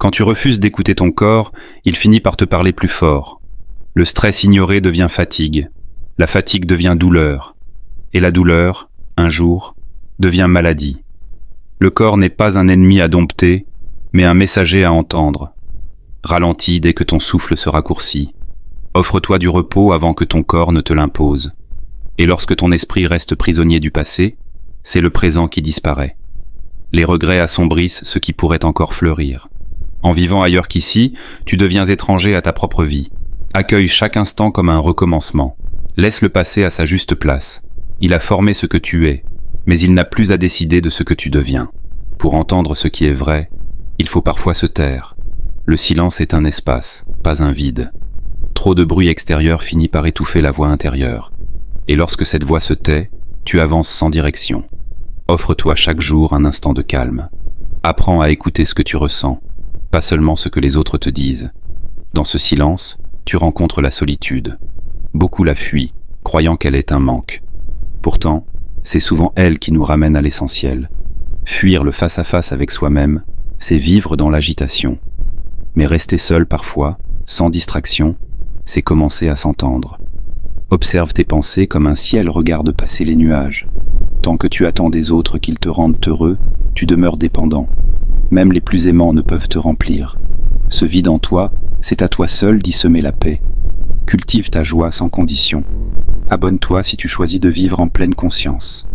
Quand tu refuses d'écouter ton corps, il finit par te parler plus fort. Le stress ignoré devient fatigue. La fatigue devient douleur. Et la douleur, un jour, devient maladie. Le corps n'est pas un ennemi à dompter, mais un messager à entendre. Ralentis dès que ton souffle se raccourcit. Offre-toi du repos avant que ton corps ne te l'impose. Et lorsque ton esprit reste prisonnier du passé, c'est le présent qui disparaît. Les regrets assombrissent ce qui pourrait encore fleurir. En vivant ailleurs qu'ici, tu deviens étranger à ta propre vie. Accueille chaque instant comme un recommencement. Laisse le passé à sa juste place. Il a formé ce que tu es, mais il n'a plus à décider de ce que tu deviens. Pour entendre ce qui est vrai, il faut parfois se taire. Le silence est un espace, pas un vide. Trop de bruit extérieur finit par étouffer la voix intérieure. Et lorsque cette voix se tait, tu avances sans direction. Offre-toi chaque jour un instant de calme. Apprends à écouter ce que tu ressens, pas seulement ce que les autres te disent. Dans ce silence, tu rencontres la solitude. Beaucoup la fuient, croyant qu'elle est un manque. Pourtant, c'est souvent elle qui nous ramène à l'essentiel. Fuir le face-à-face avec soi-même, c'est vivre dans l'agitation. Mais rester seul parfois, sans distraction, c'est commencer à s'entendre. Observe tes pensées comme un ciel regarde passer les nuages. Tant que tu attends des autres qu'ils te rendent heureux, tu demeures dépendant. Même les plus aimants ne peuvent te remplir. Ce vide en toi, c'est à toi seul d'y semer la paix. Cultive ta joie sans condition. Abonne-toi si tu choisis de vivre en pleine conscience.